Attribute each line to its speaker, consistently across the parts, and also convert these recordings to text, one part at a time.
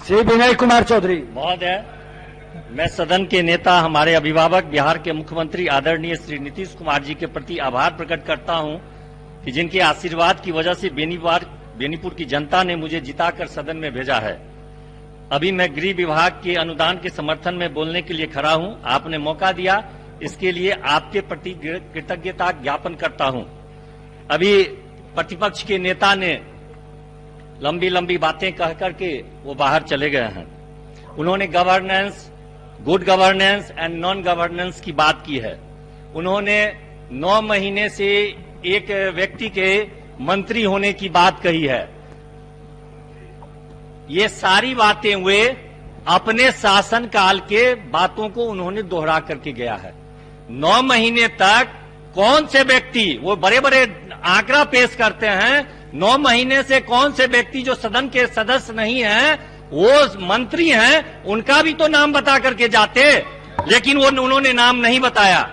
Speaker 1: श्री विनय कुमार चौधरी
Speaker 2: महोदय, मैं सदन के नेता, हमारे अभिभावक, बिहार के मुख्यमंत्री आदरणीय श्री नीतीश कुमार जी के प्रति आभार प्रकट करता हूं कि जिनके आशीर्वाद की वजह से बेनीपुर की जनता ने मुझे जिताकर सदन में भेजा है। अभी मैं गृह विभाग के अनुदान के समर्थन में बोलने के लिए खड़ा हूं। आपने मौका दिया, इसके लिए आपके प्रति कृतज्ञता ज्ञापन करता हूं। अभी प्रतिपक्ष के नेता ने लंबी लंबी बातें कह करके वो बाहर चले गए हैं। उन्होंने governance, good governance and non governance की बात की है। उन्होंने 9 महीने से एक व्यक्ति के मंत्री होने की बात कही है। ये सारी बातें वे अपने शासनकाल के बातों को उन्होंने दोहरा करके गया है। 9 महीने तक कौन से व्यक्ति, वो बड़े बड़े आंकड़ा पेश करते हैं, 9 महीने से कौन से व्यक्ति जो सदन के सदस्य नहीं हैं, वो मंत्री हैं, उनका भी तो नाम बता करके जाते, लेकिन वो उन्होंने नाम नहीं बताया।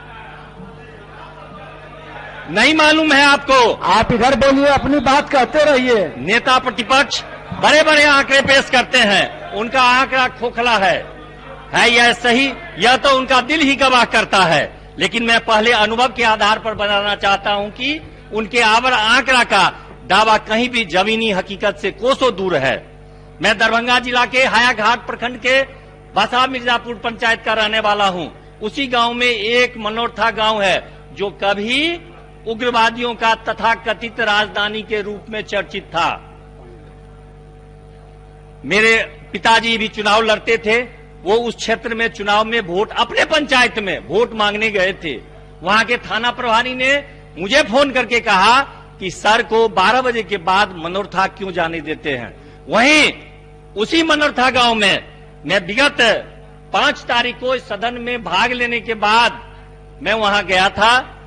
Speaker 2: नहीं मालूम है आपको?
Speaker 1: आप इधर बोलिए, अपनी बात कहते रहिए।
Speaker 2: नेता प्रतिपक्ष बड़े बड़े आंकड़े पेश करते हैं, उनका आंकड़ा खोखला है यह सही? यह तो उनका दिल ही गवाह करता है। लेकिन मैं पहले अनुभव के आधार पर बताना चाहता हूं कि उनके आंकड़ा का दावा कहीं भी जमीनी हकीकत से कोसों दूर है। मैं दरभंगा जिला के हायाघाट प्रखंड के बसा मिर्जापुर पंचायत का रहने वाला हूं। उसी गांव में एक मनोरथा गांव है जो कभी उग्रवादियों का तथाकथित राजधानी के रूप में चर्चित था। मेरे पिताजी भी चुनाव लड़ते थे। वो उस क्षेत्र में चुनाव में वोट, अपने पंचायत में वोट मांगने गए थे। वहां के थाना प्रभारी ने मुझे फोन करके कहा कि सर को 12 बजे के बाद मनोरथा क्यों जाने देते हैं। वहीं उसी मनोरथा गांव में मैं विगत 5 तारीख को इस सदन में भाग लेने के बाद मैं वहां गया था।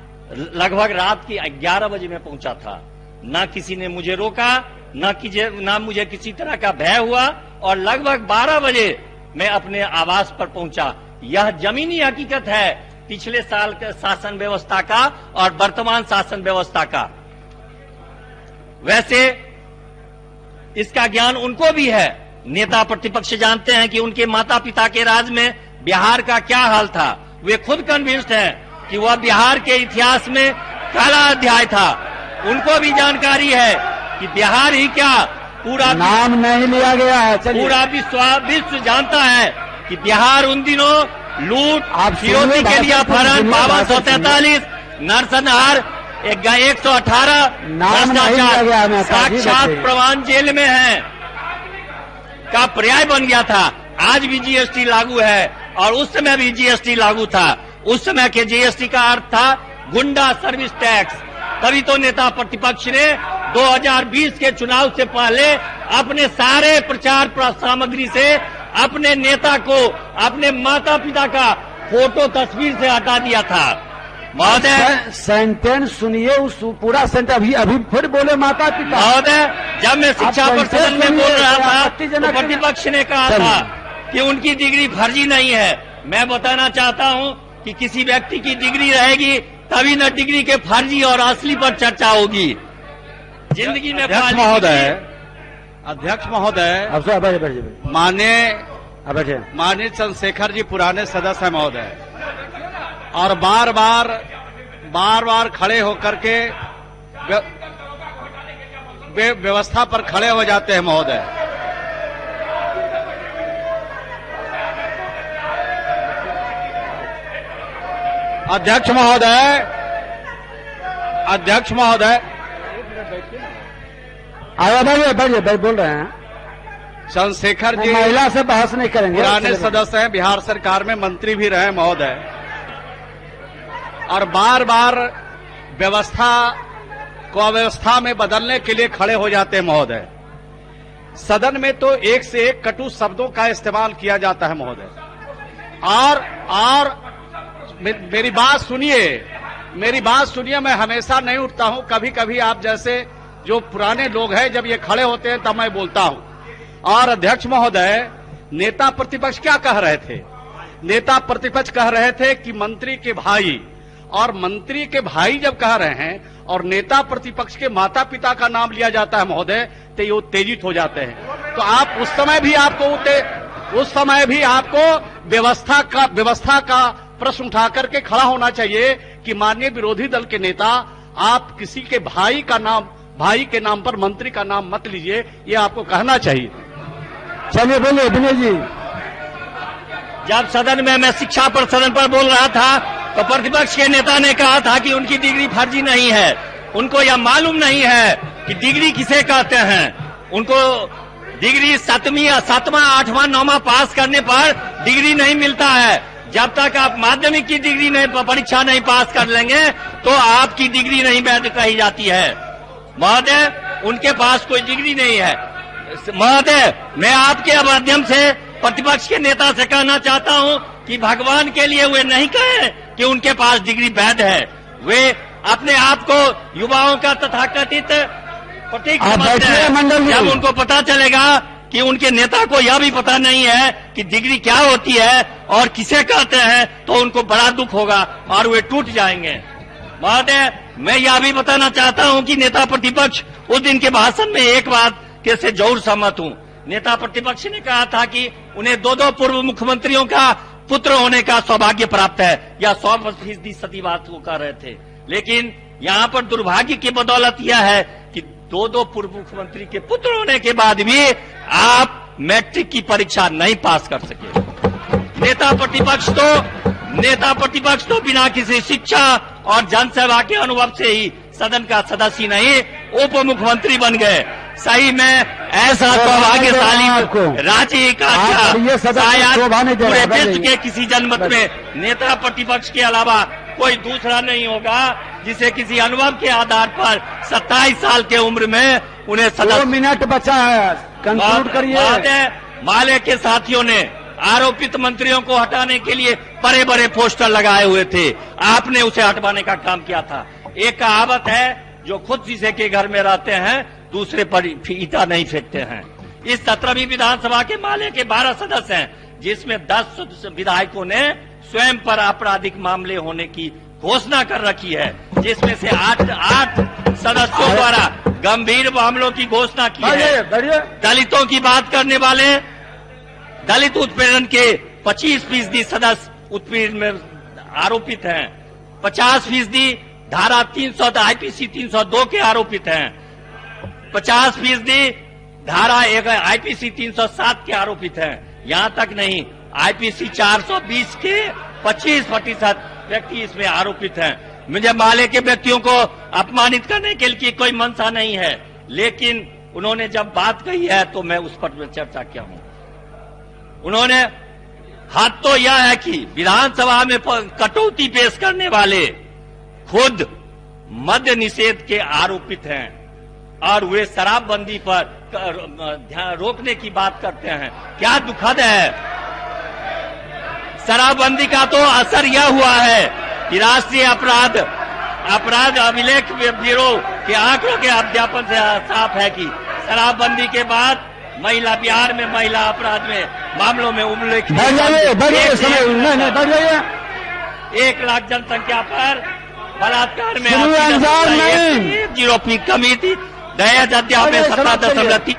Speaker 2: लगभग रात की 11 बजे में पहुंचा था। ना किसी ने मुझे रोका, ना मुझे किसी तरह का भय हुआ, और लगभग 12 बजे मैं अपने आवास पर पहुंचा। यह जमीनी हकीकत है पिछले साल के शासन व्यवस्था का और वर्तमान शासन व्यवस्था का। वैसे इसका ज्ञान उनको भी है। नेता प्रतिपक्ष जानते हैं कि उनके माता पिता के राज में बिहार का क्या हाल था। वे खुद कन्विंस्ड हैं कि वह बिहार के इतिहास में काला अध्याय था। उनको भी जानकारी है कि बिहार ही क्या, पूरा
Speaker 1: नाम नहीं लिया गया है।
Speaker 2: पूरा विश्व जानता है कि बिहार उन दिनों लूट, फिरौती के लिए अपहरण, 5243 नरसंहार, 118 भ्रष्टाचार, साक्षात प्रमाण जेल में है का पर्याय बन गया था। आज भी जीएसटी लागू है और उस समय भी जीएसटी लागू था। उस समय के जीएसटी का अर्थ था गुंडा सर्विस टैक्स। तभी तो नेता प्रतिपक्ष ने 2020 के चुनाव से पहले अपने सारे प्रचार सामग्री से अपने नेता को, अपने माता पिता का फोटो तस्वीर से हटा दिया था। महोदय,
Speaker 1: सेंटेंस सुनिए, उस पूरा सेंटेंस अभी फिर बोले माता पिता।
Speaker 2: महोदय, जब मैं शिक्षा परिषद में बोल रहा था तो प्रतिपक्ष ने कहा था कि उनकी डिग्री फर्जी नहीं है। मैं बताना चाहता हूं कि किसी व्यक्ति की डिग्री रहेगी तभी न डिग्री के फर्जी और असली पर चर्चा होगी। जिंदगी में
Speaker 3: अध्यक्ष महोदय, माननीय चंद्रशेखर जी पुराने सदस्य हैं महोदय, और बार बार खड़े होकर के व्यवस्था पर खड़े हो जाते हैं महोदय। अध्यक्ष महोदय,
Speaker 1: बैठ बोल रहे हैं।
Speaker 3: चंद्रशेखर जी
Speaker 1: महिला से बहस नहीं करेंगे।
Speaker 3: पुराने सदस्य हैं, बिहार सरकार में मंत्री भी रहे महोदय, और बार बार व्यवस्था को अव्यवस्था में बदलने के लिए खड़े हो जाते हैं महोदय। सदन में तो एक से एक कटु शब्दों का इस्तेमाल किया जाता है महोदय। और मेरी बात सुनिए, मैं हमेशा नहीं उठता हूं। कभी कभी आप जैसे जो पुराने लोग हैं जब ये खड़े होते हैं तब मैं बोलता हूं। और अध्यक्ष महोदय, नेता प्रतिपक्ष क्या कह रहे थे? नेता प्रतिपक्ष कह रहे थे कि मंत्री के भाई, और मंत्री के भाई जब कह रहे हैं और नेता प्रतिपक्ष के माता पिता का नाम लिया जाता है महोदय, तो ये उत्तेजित हो जाते हैं। तो आप उस समय भी आपको व्यवस्था का प्रश्न उठा करके खड़ा होना चाहिए कि माननीय विरोधी दल के नेता, आप किसी के भाई के नाम पर मंत्री का नाम मत लीजिए, ये आपको कहना चाहिए।
Speaker 1: चलिए बोलिए विनय जी।
Speaker 2: जब सदन में मैं शिक्षा पर सदन पर बोल रहा था तो प्रतिपक्ष के नेता ने कहा था कि उनकी डिग्री फर्जी नहीं है, उनको यह मालूम नहीं है कि डिग्री किसे कहते हैं। उनको डिग्री 7वीं 8वां 9वां पास करने पर डिग्री नहीं मिलता है। जब तक आप माध्यमिक की डिग्री नहीं परीक्षा नहीं पास कर लेंगे तो आपकी डिग्री नहीं वैध कही जाती है। महोदय, उनके पास कोई डिग्री नहीं है। महोदय, मैं आपके माध्यम से प्रतिपक्ष के नेता से कहना चाहता हूं कि भगवान के लिए वे नहीं कहें कि उनके पास डिग्री वैध है। वे अपने आप को युवाओं का तथाकथित प्रतीक समझते हैं। जब उनको पता चलेगा कि उनके नेता को यह भी पता नहीं है कि डिग्री क्या होती है और किसे कहते हैं, तो उनको बड़ा दुख होगा और वे टूट जाएंगे। महोदय, मैं यह भी बताना चाहता हूं कि नेता प्रतिपक्ष उस दिन के भाषण में एक बात के से जरूर सहमत हूं। नेता प्रतिपक्ष ने कहा था कि उन्हें 2 पूर्व मुख्यमंत्रियों का पुत्र होने का सौभाग्य प्राप्त है, या 100% सती बात को कह रहे थे। लेकिन यहाँ पर दुर्भाग्य की बदौलत यह है कि 2 पूर्व मुख्यमंत्री के पुत्र होने के बाद भी आप मैट्रिक की परीक्षा नहीं पास कर सके। नेता प्रतिपक्ष तो बिना किसी शिक्षा और जनसेवा के अनुभव से ही सदन का सदस्य नहीं, उप मुख्यमंत्री बन गए। सही में ऐसा सौभाग्यशाली राज्य का शायद पूरे विश्व के किसी जनमत में नेता प्रतिपक्ष के अलावा कोई दूसरा नहीं होगा जिसे किसी अनुभव के आधार पर 27 साल के उम्र में उन्हें
Speaker 1: 2 मिनट बचा है, कंक्लूड करिए।
Speaker 2: माले के साथियों ने आरोपित मंत्रियों को हटाने के लिए बड़े बड़े पोस्टर लगाए हुए थे, आपने उसे हटवाने का काम किया था। एक कहावत है, जो खुद शीशे के घर में रहते हैं दूसरे पर ईंटा नहीं फेंकते हैं। इस 17वीं विधानसभा के माले के 12 सदस्य हैं, जिसमें 10 विधायकों ने स्वयं पर आपराधिक मामले होने की घोषणा कर रखी है, जिसमें से 8 सदस्यों द्वारा गंभीर मामलों की घोषणा की है। दलितों की बात करने वाले दलित उत्पीड़न के 25% सदस्य उत्पीड़न में आरोपित हैं, 50% धारा 300 IPC 302 के आरोपित हैं, 50% धारा IPC 307 के आरोपित हैं। यहाँ तक नहीं, IPC 420 के 25% व्यक्ति इसमें आरोपित हैं। मुझे माले के व्यक्तियों को अपमानित करने के लिए कोई मंशा नहीं है, लेकिन उन्होंने जब बात कही है तो मैं उस पर चर्चा किया हूं। उन्होंने हाथ तो यह है कि विधानसभा में कटौती पेश करने वाले खुद मद्य निषेध के आरोपित हैं और वे शराबबंदी पर ध्यान रोकने की बात करते हैं। क्या दुखद है। शराबबंदी का तो असर यह हुआ है कि राष्ट्रीय अपराध अभिलेख ब्यूरो के आंकड़ों के अध्यापन से साफ है कि शराबबंदी के बाद बिहार में महिला अपराध में मामलों में उल्लेखनीय 1 लाख जनसंख्या पर बलात्कार में 0 की कमी थी। दहेज हत्या में 17.3